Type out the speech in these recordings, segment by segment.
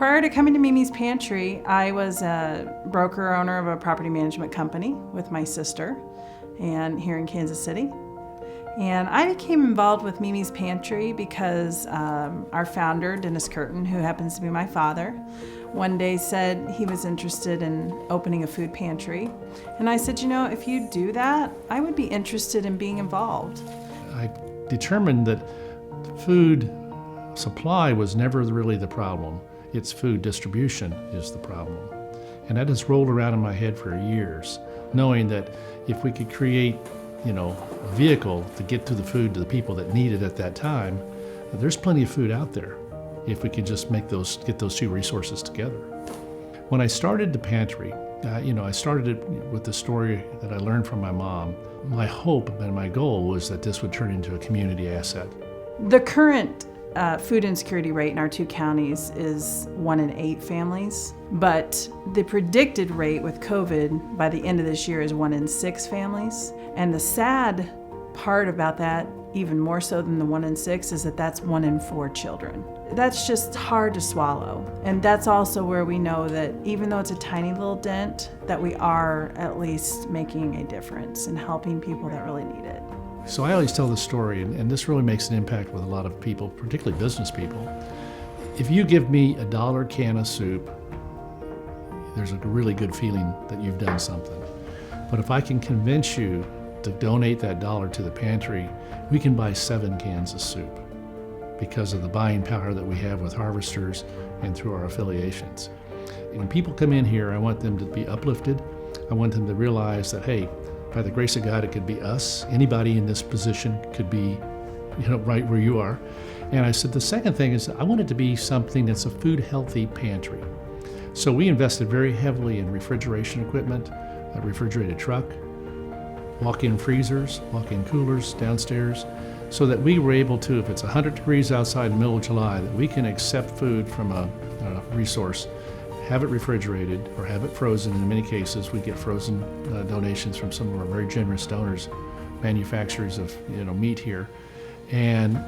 Prior to coming to Mimi's Pantry, I was a broker owner of a property management company with my sister and here in Kansas City. And I became involved with Mimi's Pantry because our founder, Dennis Curtin, who happens to be my father, one day said he was interested in opening a food pantry. And I said, if you do that, I would be interested in being involved. I determined that food supply was never really the problem. It's food distribution is the problem. And that has rolled around in my head for years, knowing that if we could create, a vehicle to get to the food to the people that need it at that time, there's plenty of food out there if we could just get those two resources together. When I started the pantry, I started it with the story that I learned from my mom. My hope and my goal was that this would turn into a community asset. The current food insecurity rate in our two counties is 1 in 8 families, but the predicted rate with COVID by the end of this year is 1 in 6 families. And the sad part about that, even more so than the 1 in 6, is that that's 1 in 4 children. That's just hard to swallow. And that's also where we know that even though it's a tiny little dent, that we are at least making a difference and helping people that really need it. So I always tell this story, and this really makes an impact with a lot of people, particularly business people. If you give me a $1 can of soup, there's a really good feeling that you've done something. But if I can convince you to donate that $1 to the pantry, we can buy 7 cans of soup because of the buying power that we have with harvesters and through our affiliations. When people come in here, I want them to be uplifted. I want them to realize that, hey, by the grace of God, it could be us. Anybody in this position could be, right where you are. And I said, the second thing is I want it to be something that's a food healthy pantry. So we invested very heavily in refrigeration equipment, a refrigerated truck, walk-in freezers, walk-in coolers downstairs, so that we were able to, if it's 100 degrees outside in the middle of July, that we can accept food from a resource, have it refrigerated or have it frozen. In many cases, we get frozen donations from some of our very generous donors, manufacturers of meat here. And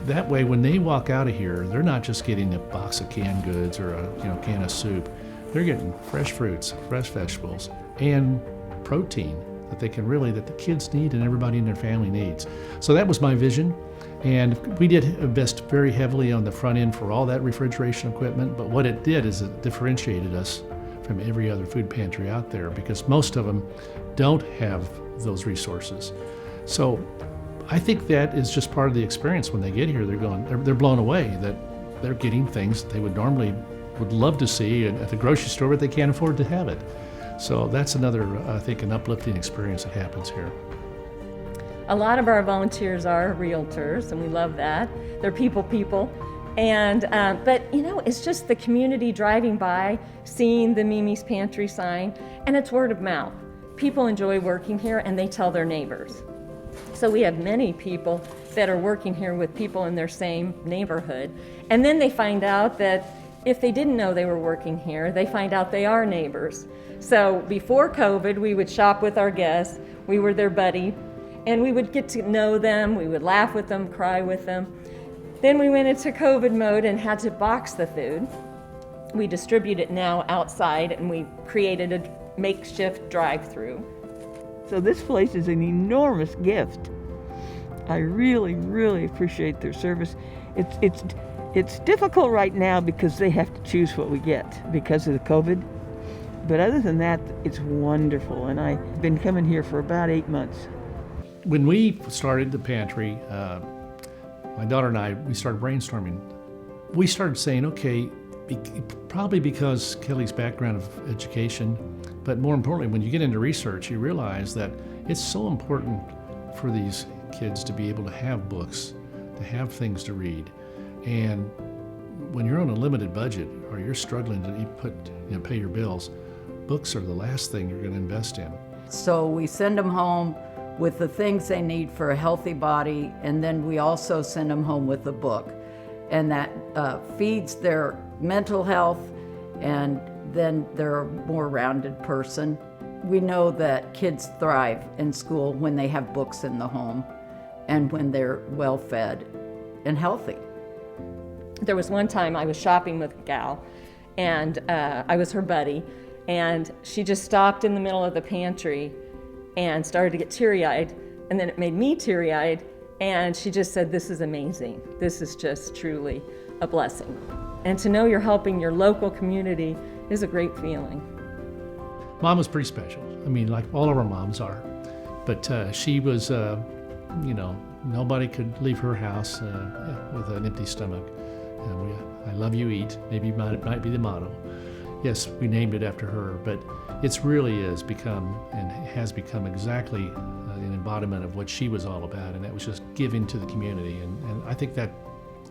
that way, when they walk out of here, they're not just getting a box of canned goods or a can of soup. They're getting fresh fruits, fresh vegetables, and protein that the kids need and everybody in their family needs. So that was my vision. And we did invest very heavily on the front end for all that refrigeration equipment, but what it did is it differentiated us from every other food pantry out there because most of them don't have those resources. So I think that is just part of the experience when they get here. They're blown away that they're getting things that they would love to see at the grocery store, but they can't afford to have it. So that's another, I think, an uplifting experience that happens here. A lot of our volunteers are realtors, and we love that. They're people. And, but it's just the community driving by, seeing the Mimi's Pantry sign, and it's word of mouth. People enjoy working here, and they tell their neighbors. So we have many people that are working here with people in their same neighborhood. And then they find out that if they didn't know they were working here, they find out they are neighbors. So before COVID, we would shop with our guests. We were their buddy. And we would get to know them, we would laugh with them, cry with them. Then we went into COVID mode and had to box the food. We distribute it now outside, and we created a makeshift drive-through. So this place is an enormous gift. I really, really appreciate their service. It's difficult right now because they have to choose what we get because of the COVID. But other than that, it's wonderful, and I've been coming here for about 8 months. When we started the pantry, my daughter and I, we started brainstorming. We started saying, okay, probably because Kelly's background of education, but more importantly, when you get into research, you realize that it's so important for these kids to be able to have books, to have things to read. And when you're on a limited budget or you're struggling to pay your bills, books are the last thing you're going to invest in. So we send them home with the things they need for a healthy body, and then we also send them home with a book. And that feeds their mental health, and then they're a more rounded person. We know that kids thrive in school when they have books in the home and when they're well fed and healthy. There was one time I was shopping with a gal, and I was her buddy, and she just stopped in the middle of the pantry and started to get teary-eyed, and then it made me teary-eyed, and she just said, "This is amazing. This is just truly a blessing." And to know you're helping your local community is a great feeling. Mom was pretty special. I mean, like all of our moms are. But she was, nobody could leave her house with an empty stomach. I love you, eat, maybe might be the motto. Yes, we named it after her, but it's really is become and has become exactly an embodiment of what she was all about, and that was just giving to the community. And I think that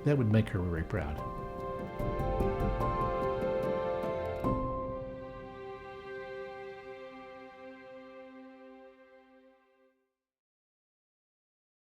would make her very proud.